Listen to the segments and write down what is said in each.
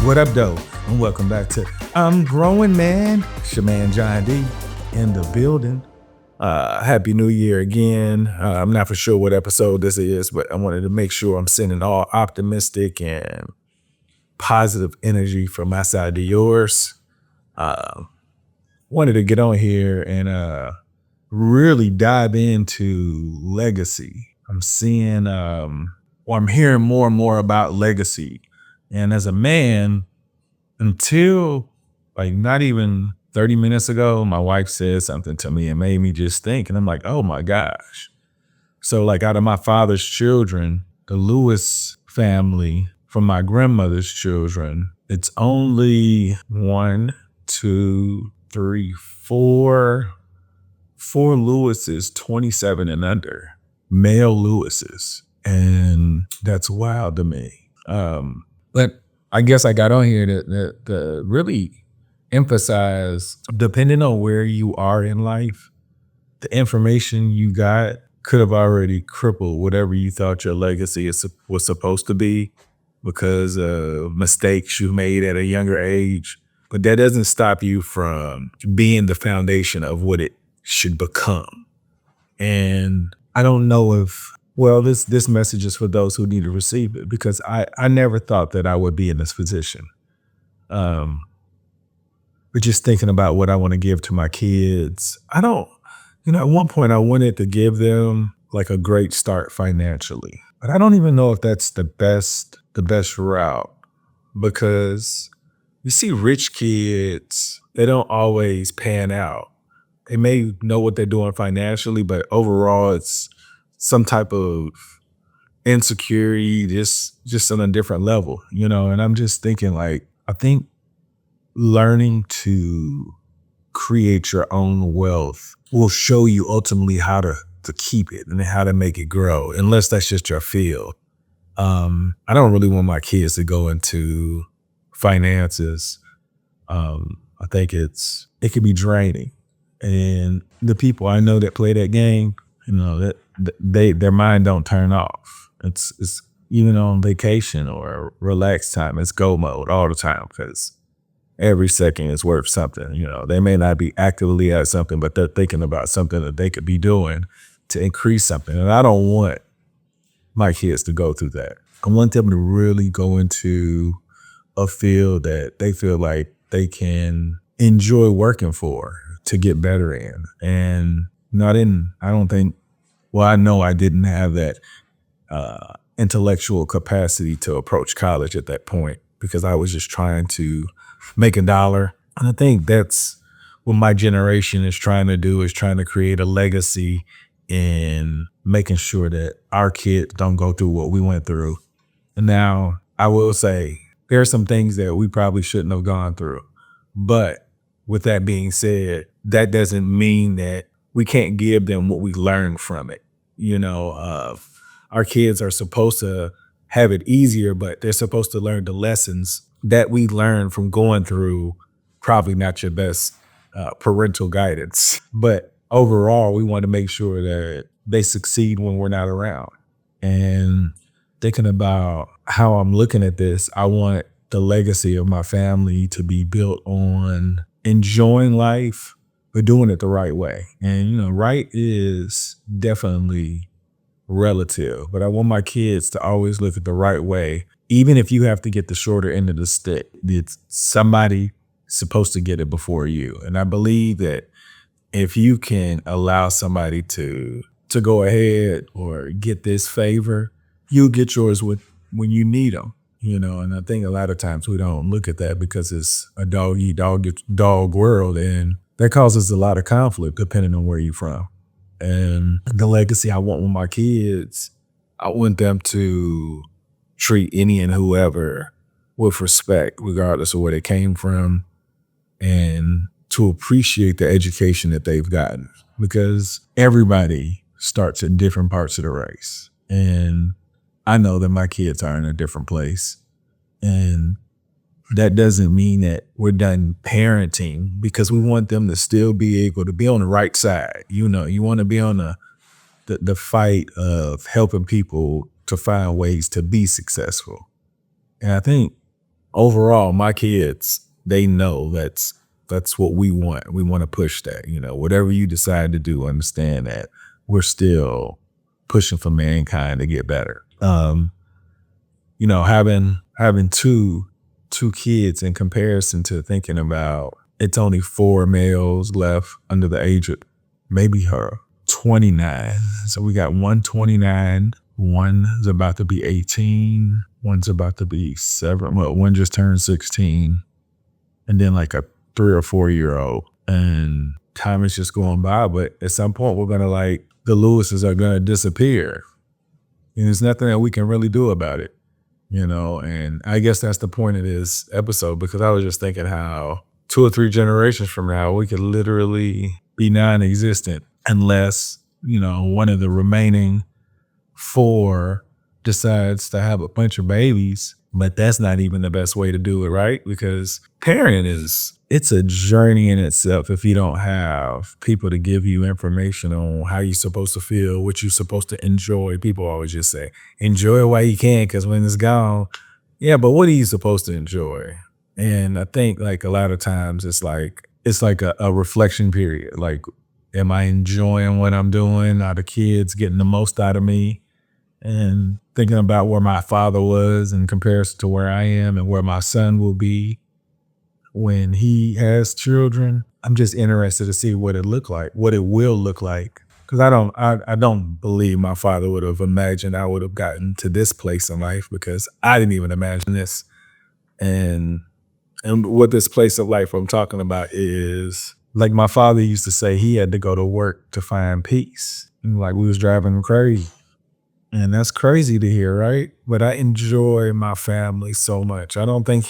What up, though? And welcome back to I'm Growing Man. It's your man, John D, in the building. Happy New Year again. I'm not for sure what episode this is, but I wanted to make sure I'm sending all optimistic and positive energy from my side to yours. Wanted to get on here and really dive into legacy. I'm seeing, I'm hearing more and more about legacy. And as a man, until like not even 30 minutes ago, my wife said something to me and made me just think. And I'm like, oh my gosh. So like out of my father's children, the Lewis family, from my grandmother's children, it's only one, two, three, four Lewises, 27 and under, male Lewises. And that's wild to me. But I guess I got on here to really emphasize, depending on where you are in life, the information you got could have already crippled whatever you thought your legacy was supposed to be because of mistakes you made at a younger age. But that doesn't stop you from being the foundation of what it should become. And I don't know if, well, this message is for those who need to receive it, because I never thought that I would be in this position. But just thinking about what I want to give to my kids, at one point I wanted to give them like a great start financially. But I don't even know if that's the best route, because you see rich kids, they don't always pan out. They may know what they're doing financially, but overall it's some type of insecurity, just on a different level, and I'm just thinking, like, I think learning to create your own wealth will show you ultimately how to keep it and how to make it grow, unless that's just your field. I don't really want my kids to go into finances. I think it can be draining. And the people I know that play that game, that their mind don't turn off. It's even on vacation or relaxed time, it's go mode all the time, because every second is worth something. They may not be actively at something, but they're thinking about something that they could be doing to increase something. And I don't want my kids to go through that. I want them to really go into a field that they feel like they can enjoy working for, to get better in. And I know I didn't have that intellectual capacity to approach college at that point, because I was just trying to make a dollar. And I think that's what my generation is trying to do, is trying to create a legacy in making sure that our kids don't go through what we went through. And now I will say there are some things that we probably shouldn't have gone through. But with that being said, that doesn't mean that we can't give them what we learned from it. Our kids are supposed to have it easier, but they're supposed to learn the lessons that we learned from going through probably not your best parental guidance. But overall, we want to make sure that they succeed when we're not around. And thinking about how I'm looking at this, I want the legacy of my family to be built on enjoying life, but doing it the right way. And, right is definitely relative, but I want my kids to always look at the right way. Even if you have to get the shorter end of the stick, it's somebody supposed to get it before you. And I believe that if you can allow somebody to go ahead or get this favor, you'll get yours when you need them. And I think a lot of times we don't look at that because it's a dog world, and that causes a lot of conflict depending on where you're from. And the legacy I want with my kids, I want them to treat any and whoever with respect, regardless of where they came from, and to appreciate the education that they've gotten, because everybody starts in different parts of the race. And I know that my kids are in a different place, and that doesn't mean that we're done parenting, because we want them to still be able to be on the right side. You want to be on the fight of helping people to find ways to be successful. And I think overall, my kids, they know that's what we want. We want to push that, whatever you decide to do, understand that we're still pushing for mankind to get better. Having two kids in comparison to thinking about it's only 4 males left under the age of maybe her 29. So we got one 29, one's about to be 18, one's about to be 7. Well, one just turned 16, and then like a 3 or 4-year-old. And time is just going by, but at some point we're gonna the Lewises are gonna disappear. And there's nothing that we can really do about it. And I guess that's the point of this episode, because I was just thinking how 2 or 3 generations from now, we could literally be non-existent unless, one of the remaining 4 decides to have a bunch of babies. But that's not even the best way to do it, right? Because parenting it's a journey in itself if you don't have people to give you information on how you're supposed to feel, what you're supposed to enjoy. People always just say, enjoy it while you can, because when it's gone, yeah, but what are you supposed to enjoy? And I think a lot of times it's like a reflection period. Like, am I enjoying what I'm doing? Are the kids getting the most out of me? And thinking about where my father was in comparison to where I am and where my son will be when he has children. I'm just interested to see what it will look like. Because I don't believe my father would have imagined I would have gotten to this place in life, because I didn't even imagine this. And what this place of life I'm talking about is, like my father used to say, he had to go to work to find peace. And we was driving him crazy. And that's crazy to hear, right? But I enjoy my family so much. I don't think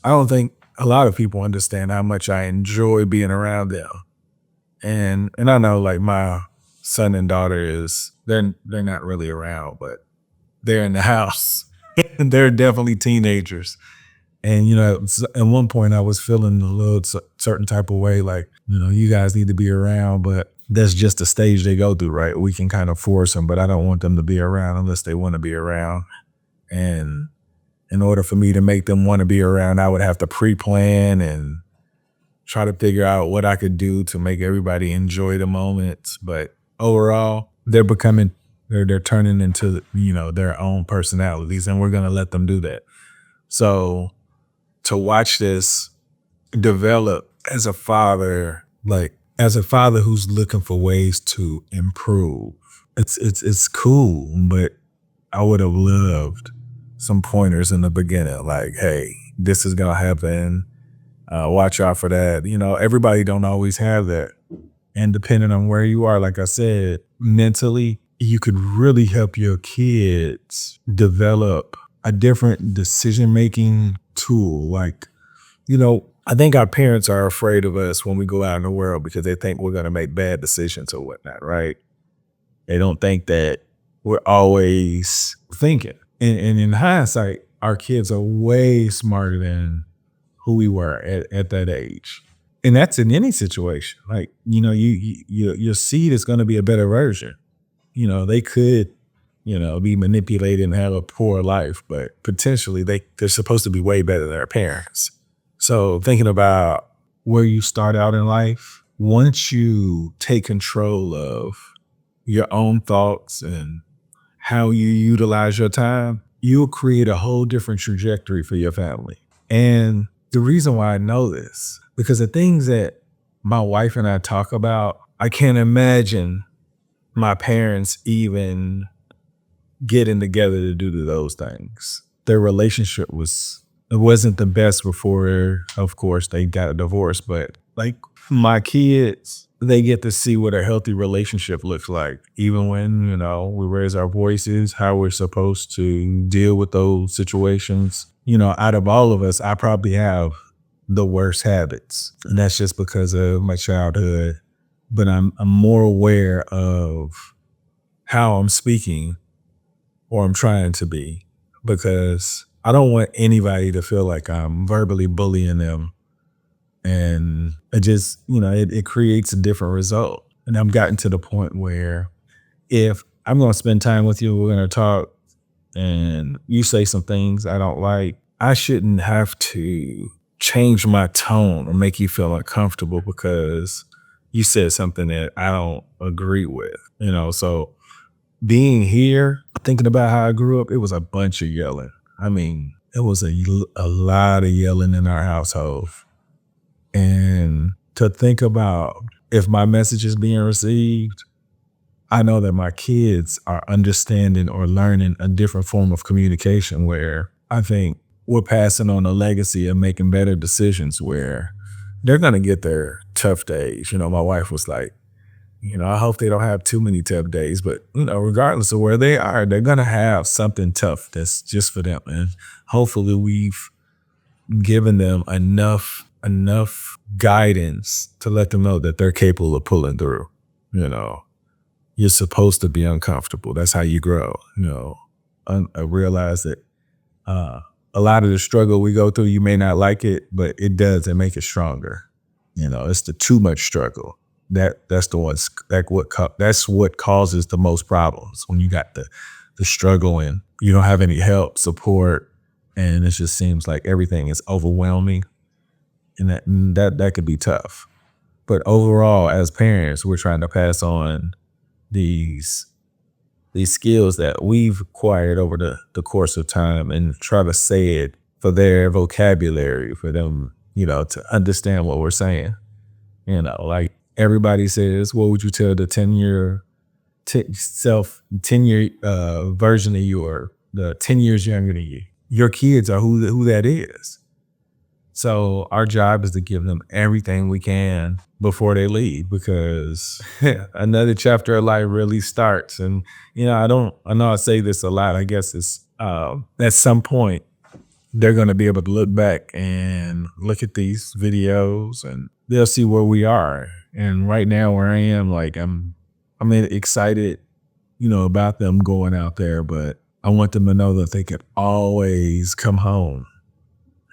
a lot of people understand how much I enjoy being around them. And I know my son and daughter they're not really around, but they're in the house. And they're definitely teenagers. And, at one point I was feeling a little certain type of way, you guys need to be around, but that's just the stage they go through, right? We can kind of force them, but I don't want them to be around unless they want to be around. And in order for me to make them want to be around, I would have to pre-plan and try to figure out what I could do to make everybody enjoy the moments. But overall, they're turning into, their own personalities, and we're going to let them do that. So to watch this develop as a father who's looking for ways to improve, it's cool, but I would have loved some pointers in the beginning, hey, this is gonna happen, watch out for that. Everybody don't always have that, and depending on where you are, like I said, mentally, you could really help your kids develop a different decision-making tool. I think our parents are afraid of us when we go out in the world because they think we're going to make bad decisions or whatnot, right? They don't think that we're always thinking. And in hindsight, our kids are way smarter than who we were at that age. And that's in any situation. Your seed is going to be a better version. They could, be manipulated and have a poor life, but potentially they're supposed to be way better than their parents. So thinking about where you start out in life, once you take control of your own thoughts and how you utilize your time, you'll create a whole different trajectory for your family. And the reason why I know this, because the things that my wife and I talk about, I can't imagine my parents even getting together to do those things. Their relationship wasn't the best before, of course, they got a divorce, but my kids, they get to see what a healthy relationship looks like. Even when, we raise our voices, how we're supposed to deal with those situations. Out of all of us, I probably have the worst habits. And that's just because of my childhood. But I'm more aware of how I'm speaking, or I'm trying to be, because I don't want anybody to feel like I'm verbally bullying them. And it just, it creates a different result. And I've gotten to the point where if I'm going to spend time with you, we're going to talk, and you say some things I don't like, I shouldn't have to change my tone or make you feel uncomfortable because you said something that I don't agree with, So being here, thinking about how I grew up, it was a bunch of yelling. I mean, it was a lot of yelling in our household. And to think about if my message is being received, I know that my kids are understanding or learning a different form of communication where I think we're passing on a legacy of making better decisions where they're going to get their tough days. My wife was like, I hope they don't have too many tough days, but regardless of where they are, they're going to have something tough that's just for them. And hopefully we've given them enough guidance to let them know that they're capable of pulling through. You're supposed to be uncomfortable. That's how you grow. I realize that a lot of the struggle we go through, you may not like it, but it does. It make it stronger. It's the too much struggle. That's what causes the most problems when you got the struggle and you don't have any help, support, and it just seems like everything is overwhelming, and that could be tough. But overall, as parents, we're trying to pass on these skills that we've acquired over the course of time and try to say it for their vocabulary, for them, to understand what we're saying. Like everybody says, what would you tell the 10-year version of you or the 10 years younger than you? Your kids are who that is. So our job is to give them everything we can before they leave, because another chapter of life really starts. And, I know I say this a lot. I guess it's at some point they're going to be able to look back and look at these videos and they'll see where we are. And right now where I am, like I'm excited, about them going out there, but I want them to know that they can always come home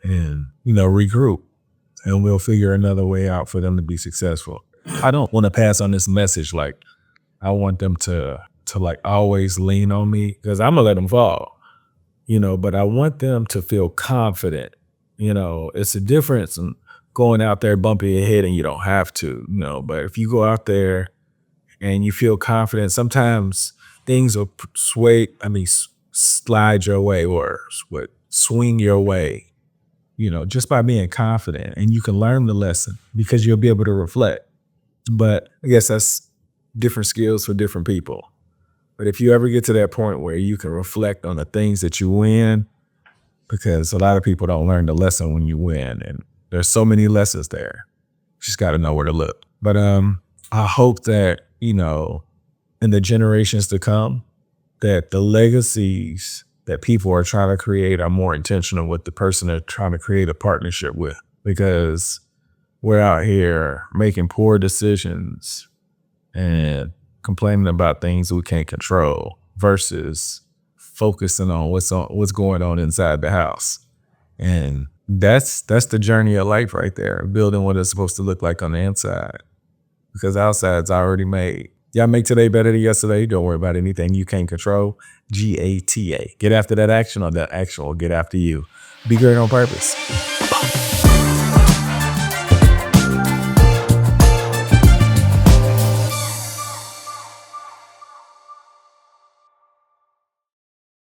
and, regroup, and we'll figure another way out for them to be successful. I don't want to pass on this message. Like, I want them to like always lean on me, because I'm gonna let them fall, but I want them to feel confident. It's a difference in going out there bumping your head and you don't have to, but if you go out there and you feel confident, sometimes things will slide your way or swing your way, just by being confident, and you can learn the lesson because you'll be able to reflect. But I guess that's different skills for different people. But if you ever get to that point where you can reflect on the things that you win, because a lot of people don't learn the lesson when you win, and there's so many lessons there. You just got to know where to look. But I hope that, in the generations to come, that the legacies that people are trying to create are more intentional with the person they're trying to create a partnership with, because we're out here making poor decisions and complaining about things we can't control versus focusing on what's going on inside the house. And that's the journey of life right there, building what it's supposed to look like on the inside, because outside's already made. Y'all make today better than yesterday. Don't worry about anything you can't control. GATA. Get after that action, or that action will get after you. Be great on purpose.